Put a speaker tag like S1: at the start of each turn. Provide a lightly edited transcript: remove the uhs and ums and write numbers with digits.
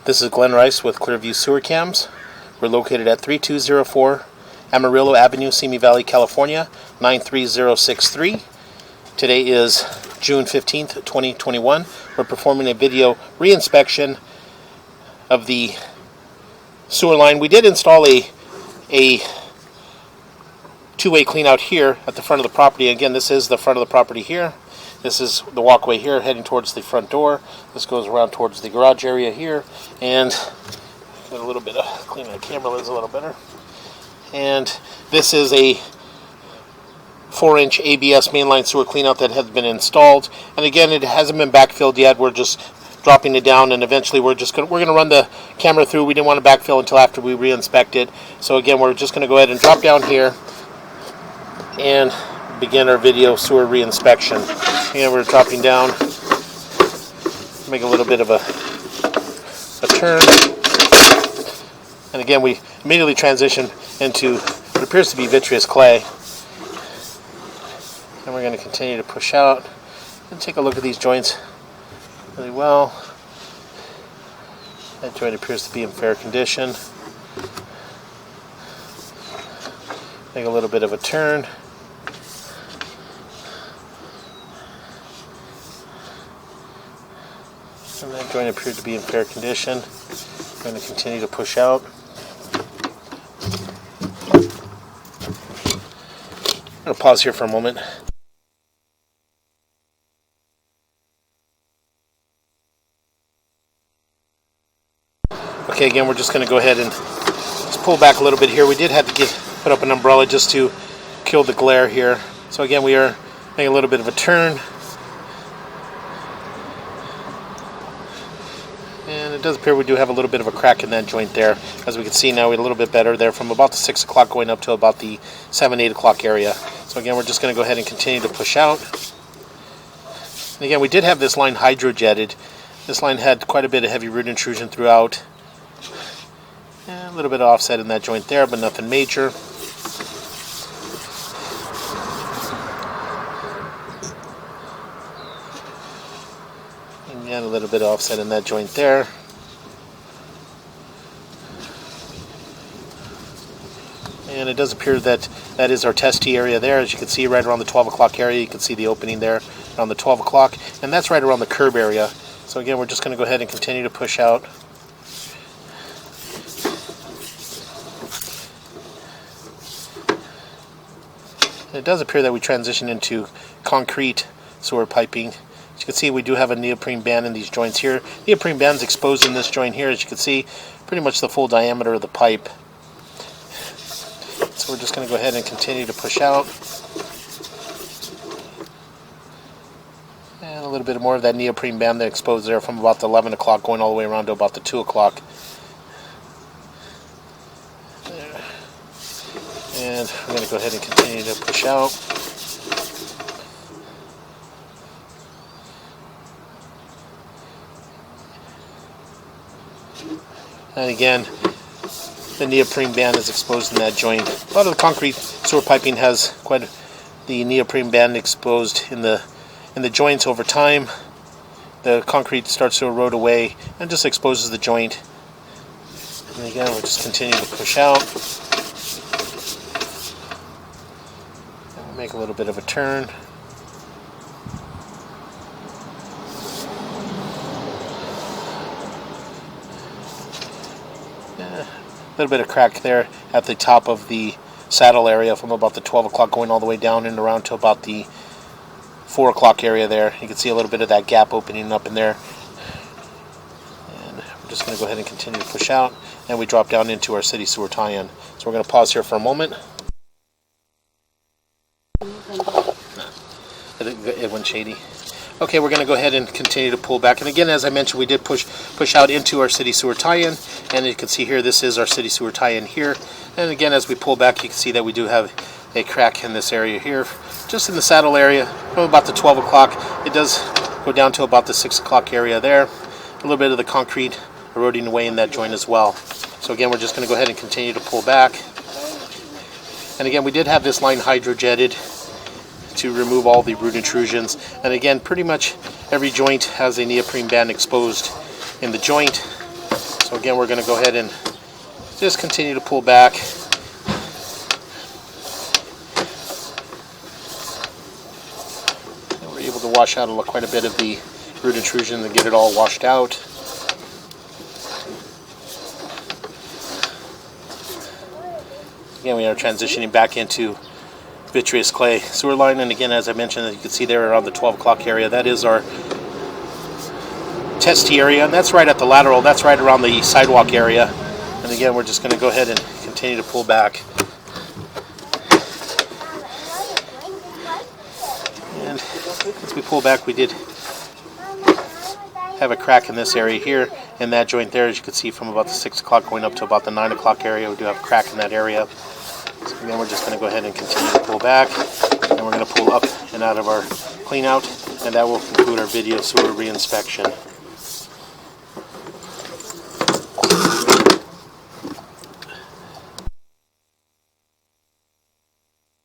S1: This is Glenn Rice with Clearview Sewer Cams. We're located at 3204 Amarillo Avenue, Simi Valley, California, 93063. Today is June 15th, 2021. We're performing a video reinspection of the sewer line. We did install a two-way clean out here at the front of the property. Again, this is the front of the property here. This is the walkway here heading towards the front door. This goes around towards the garage area here. And get a little bit of clean the camera lens a little better. And this is a 4-inch ABS mainline sewer cleanout that has been installed. And again, it hasn't been backfilled yet. We're just dropping it down, and eventually we're gonna run the camera through. We didn't want to backfill until after we re-inspect it. So again, we're just gonna go ahead and drop down here and begin our video sewer reinspection. And we're dropping down, make a little bit of a turn, and again we immediately transition into what appears to be vitreous clay. And we're going to continue to push out and take a look at these joints really well. That joint appears to be in fair condition. Make a little bit of a turn. And that joint appeared to be in fair condition. I'm going to continue to push out. I'm going to pause here for a moment. Okay, again, we're just going to go ahead and just pull back a little bit here. We did have to put up an umbrella just to kill the glare here. So again, we are making a little bit of a turn. And it does appear we do have a little bit of a crack in that joint there. As we can see now, we're a little bit better there from about the 6 o'clock going up to about the 7, 8 o'clock area. So again, we're just going to go ahead and continue to push out. And again, we did have this line hydrojetted. This line had quite a bit of heavy root intrusion throughout. And a little bit of offset in that joint there, but nothing major. And a little bit of offset in that joint there. And it does appear that that is our testy area there. As you can see, right around the 12 o'clock area, you can see the opening there around the 12 o'clock. And that's right around the curb area. So again, we're just going to go ahead and continue to push out. And it does appear that we transition into concrete sewer piping. As you can see, we do have a neoprene band in these joints here. Neoprene band's exposed in this joint here, as you can see, pretty much the full diameter of the pipe. So we're just going to go ahead and continue to push out. And a little bit more of that neoprene band that exposed there from about the 11 o'clock going all the way around to about the 2 o'clock. There. And we're going to go ahead and continue to push out. And again, the neoprene band is exposed in that joint. A lot of the concrete sewer piping has quite the neoprene band exposed in the joints over time. The concrete starts to erode away and just exposes the joint. And again, we'll just continue to push out. And we'll make a little bit of a turn. A little bit of crack there at the top of the saddle area from about the 12 o'clock going all the way down and around to about the 4 o'clock area there. You can see a little bit of that gap opening up in there. And we're just going to go ahead and continue to push out. And we drop down into our city sewer tie-in. So we're going to pause here for a moment. It went shady. Okay, we're going to go ahead and continue to pull back. And again, as I mentioned, we did push out into our city sewer tie-in. And you can see here, this is our city sewer tie-in here. And again, as we pull back, you can see that we do have a crack in this area here. Just in the saddle area, from about the 12 o'clock. It does go down to about the 6 o'clock area there. A little bit of the concrete eroding away in that joint as well. So again, we're just going to go ahead and continue to pull back. And again, we did have this line hydrojetted to remove all the root intrusions. And again, pretty much every joint has a neoprene band exposed in the joint. So again, we're going to go ahead and just continue to pull back. And we're able to wash out quite a bit of the root intrusion and get it all washed out. Again, we are transitioning back into vitreous clay sewer line, and again, as I mentioned, you can see there around the 12 o'clock area, that is our test tee area, and that's right at the lateral, that's right around the sidewalk area. And again, we're just going to go ahead and continue to pull back. And as we pull back, we did have a crack in this area here, in that joint there, as you can see, from about the 6 o'clock going up to about the 9 o'clock area. We do have a crack in that area. So again, we're just going to go ahead and continue to pull back, and we're going to pull up and out of our clean out, and that will conclude our video sewer reinspection.